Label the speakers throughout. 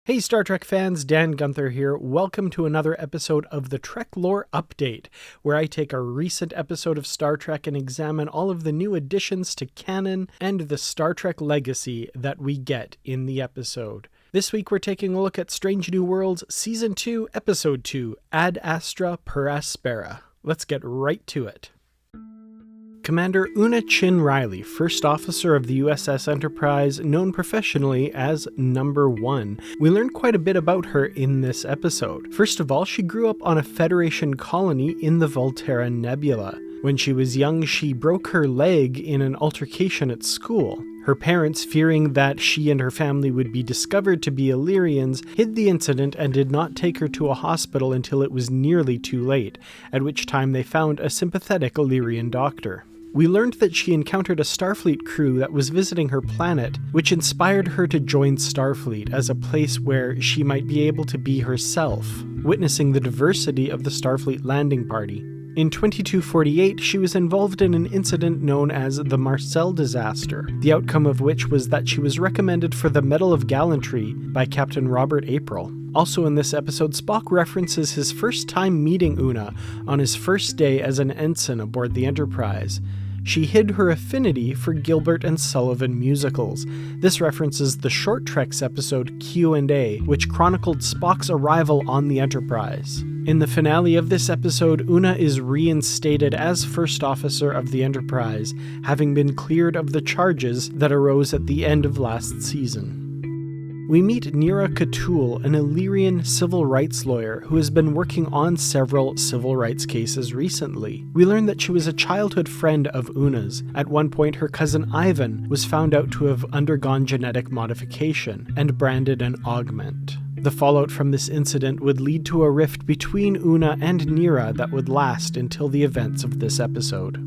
Speaker 1: Hey Star Trek fans, Dan Gunther here. Welcome to another episode of the TrekLore Update, where I take a recent episode of Star Trek and examine all of the new additions to Canon and the Star Trek legacy that we get in the episode. This week we're taking a look at Strange New Worlds Season 2, Episode 2, Ad Astra Per Aspera. Let's get right to it. Commander Una Chin Riley, First Officer of the USS Enterprise, known professionally as Number 1. We learned quite a bit about her in this episode. First of all, she grew up on a Federation colony in the Volterra Nebula. When she was young, she broke her leg in an altercation at school. Her parents, fearing that she and her family would be discovered to be Illyrians, hid the incident and did not take her to a hospital until it was nearly too late, at which time they found a sympathetic Illyrian doctor. We learned that she encountered a Starfleet crew that was visiting her planet, which inspired her to join Starfleet as a place where she might be able to be herself, witnessing the diversity of the Starfleet landing party. In 2248, she was involved in an incident known as the Marcel disaster, the outcome of which was that she was recommended for the Medal of Gallantry by Captain Robert April. Also in this episode, Spock references his first time meeting Una on his first day as an ensign aboard the Enterprise. She hid her affinity for Gilbert and Sullivan musicals. This references the Short Treks episode Q&A, which chronicled Spock's arrival on the Enterprise. In the finale of this episode, Una is reinstated as First Officer of the Enterprise, having been cleared of the charges that arose at the end of last season. We meet NEERA KETOUL, an Illyrian civil rights lawyer who has been working on several civil rights cases recently. We learn that she was a childhood friend of Una's. At one point, her cousin Ivan was found out to have undergone genetic modification and branded an augment. The fallout from this incident would lead to a rift between Una and NEERA that would last until the events of this episode.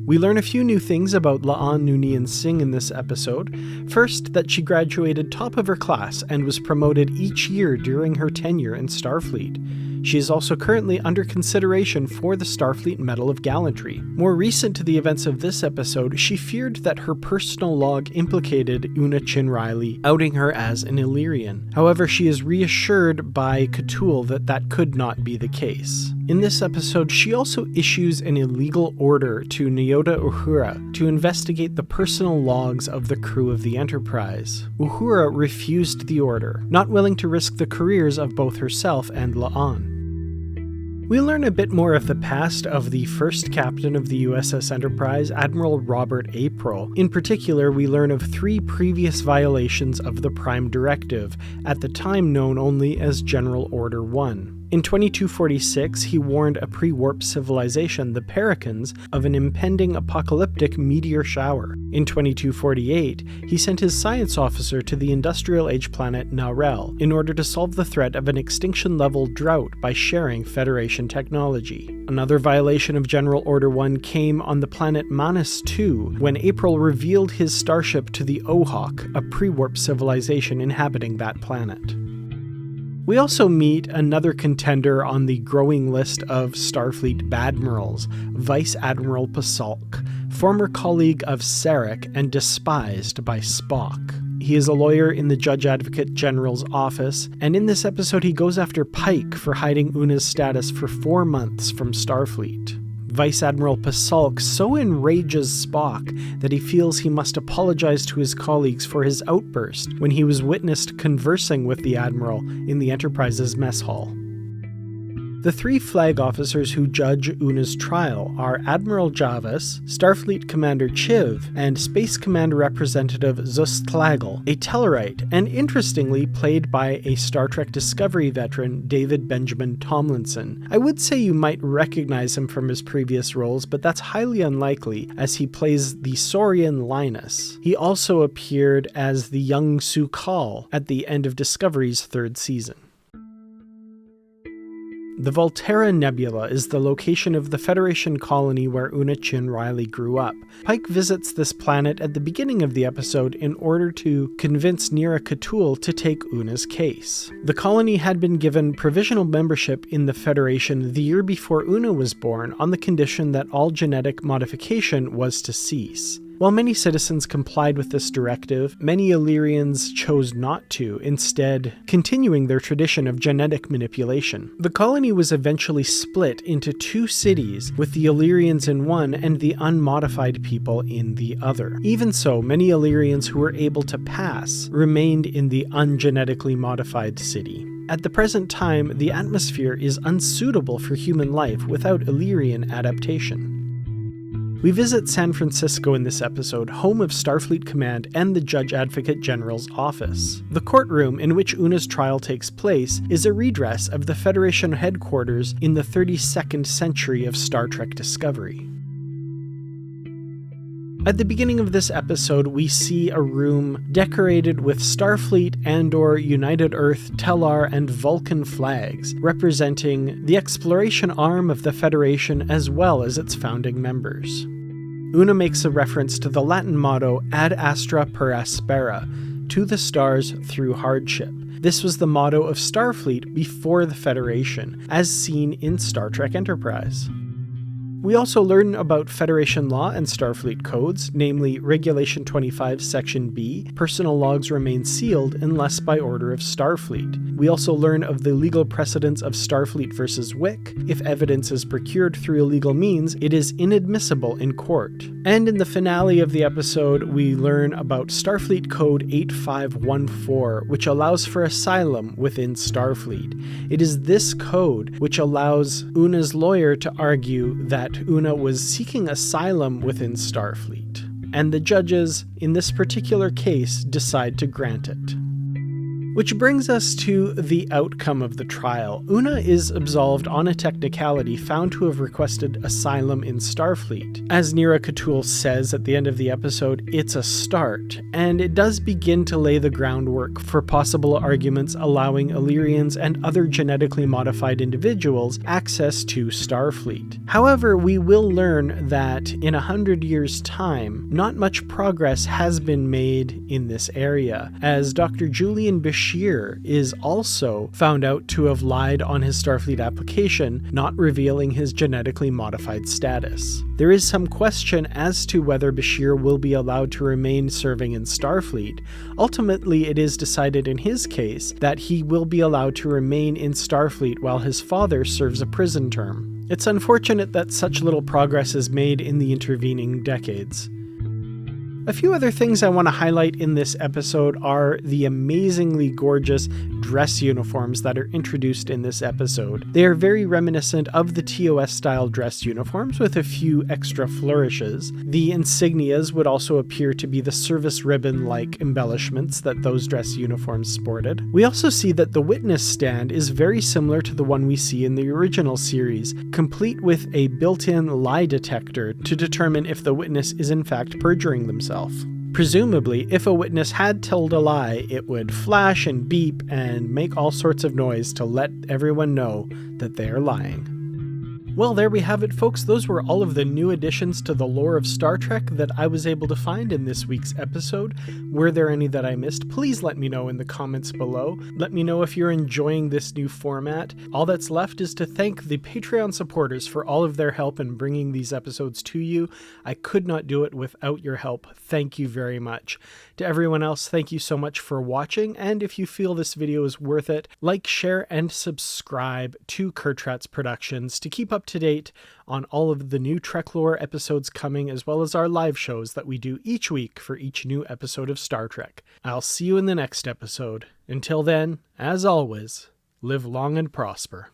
Speaker 1: We learn a few new things about La'an Noonien Singh in this episode. First, that she graduated top of her class and was promoted each year during her tenure in Starfleet. She is also currently under consideration for the Starfleet Medal of Gallantry. More recent to the events of this episode, she feared that her personal log implicated Una Chin Riley, outing her as an Illyrian. However, she is reassured by KETOUL that that could not be the case. In this episode, she also issues an illegal order to Nyota Uhura to investigate the personal logs of the crew of the Enterprise. Uhura refused the order, not willing to risk the careers of both herself and La'an. We learn a bit more of the past of the first captain of the USS Enterprise, Admiral Robert April. In particular, we learn of 3 previous violations of the Prime Directive, at the time known only as General Order 1. In 2246, he warned a pre-warp civilization, the Pericans, of an impending apocalyptic meteor shower. In 2248, he sent his science officer to the industrial age planet Narel in order to solve the threat of an extinction-level drought by sharing Federation technology. Another violation of General Order 1 came on the planet Manus II, when April revealed his starship to the Ohawk, a pre-warp civilization inhabiting that planet. We also meet another contender on the growing list of Starfleet badmirals, Vice Admiral PASALK, former colleague of Sarek and despised by Spock. He is a lawyer in the Judge Advocate General's office, and in this episode he goes after Pike for hiding Una's status for 4 months from Starfleet. Vice Admiral PASALK so enrages Spock that he feels he must apologize to his colleagues for his outburst when he was witnessed conversing with the Admiral in the Enterprise's mess hall. The 3 flag officers who judge Una's trial are Admiral Javis, Starfleet Commander Chiv, and Space Command Representative Zustlagel, a Tellarite, and interestingly played by a Star Trek Discovery veteran, David Benjamin Tomlinson. I would say you might recognize him from his previous roles, but that's highly unlikely, as he plays the Saurian Linus. He also appeared as the young Su'Kal at the end of Discovery's 3rd season. The Volterra Nebula is the location of the Federation colony where Una Chin Riley grew up. Pike visits this planet at the beginning of the episode in order to convince NEERA KETOUL to take Una's case. The colony had been given provisional membership in the Federation the year before Una was born on the condition that all genetic modification was to cease. While many citizens complied with this directive, many Illyrians chose not to, instead continuing their tradition of genetic manipulation. The colony was eventually split into two cities, with the Illyrians in one and the unmodified people in the other. Even so, many Illyrians who were able to pass remained in the ungenetically modified city. At the present time, the atmosphere is unsuitable for human life without Illyrian adaptation. We visit San Francisco in this episode, home of Starfleet Command and the Judge Advocate General's office. The courtroom in which Una's trial takes place is a redress of the Federation headquarters in the 32nd century of Star Trek Discovery. At the beginning of this episode, we see a room decorated with Starfleet, Andor, United Earth, Tellar, and Vulcan flags, representing the exploration arm of the Federation as well as its founding members. Una makes a reference to the Latin motto Ad Astra Per Aspera, to the stars through hardship. This was the motto of Starfleet before the Federation, as seen in Star Trek Enterprise. We also learn about Federation law and Starfleet codes, namely Regulation 25 Section B, personal logs remain sealed unless by order of Starfleet. We also learn of the legal precedents of Starfleet versus Wick. If evidence is procured through illegal means, it is inadmissible in court. And in the finale of the episode, we learn about Starfleet Code 8514, which allows for asylum within Starfleet. It is this code which allows Una's lawyer to argue that Una was seeking asylum within Starfleet, and the judges, in this particular case, decide to grant it. Which brings us to the outcome of the trial. Una is absolved on a technicality, found to have requested asylum in Starfleet. As NEERA KETOUL says at the end of the episode, it's a start, and it does begin to lay the groundwork for possible arguments allowing Illyrians and other genetically modified individuals access to Starfleet. However, we will learn that in 100 years' time, not much progress has been made in this area, as Dr. Julian Bashir is also found out to have lied on his Starfleet application, not revealing his genetically modified status. There is some question as to whether Bashir will be allowed to remain serving in Starfleet. Ultimately, it is decided in his case that he will be allowed to remain in Starfleet while his father serves a prison term. It's unfortunate that such little progress is made in the intervening decades. A few other things I want to highlight in this episode are the amazingly gorgeous dress uniforms that are introduced in this episode. They are very reminiscent of the TOS-style dress uniforms with a few extra flourishes. The insignias would also appear to be the service ribbon-like embellishments that those dress uniforms sported. We also see that the witness stand is very similar to the one we see in the original series, complete with a built-in lie detector to determine if the witness is in fact perjuring themselves. Presumably, if a witness had told a lie, it would flash and beep and make all sorts of noise to let everyone know that they are lying. Well, there we have it, folks. Those were all of the new additions to the lore of Star Trek that I was able to find in this week's episode. Were there any that I missed? Please let me know in the comments below. Let me know if you're enjoying this new format. All that's left is to thank the Patreon supporters for all of their help in bringing these episodes to you. I could not do it without your help. Thank you very much. To everyone else, thank you so much for watching, and if you feel this video is worth it, like, share, and subscribe to Kertrats Productions to keep up to date on all of the new TrekLore episodes coming, as well as our live shows that we do each week for each new episode of Star Trek. I'll see you in the next episode. Until then, as always, live long and prosper.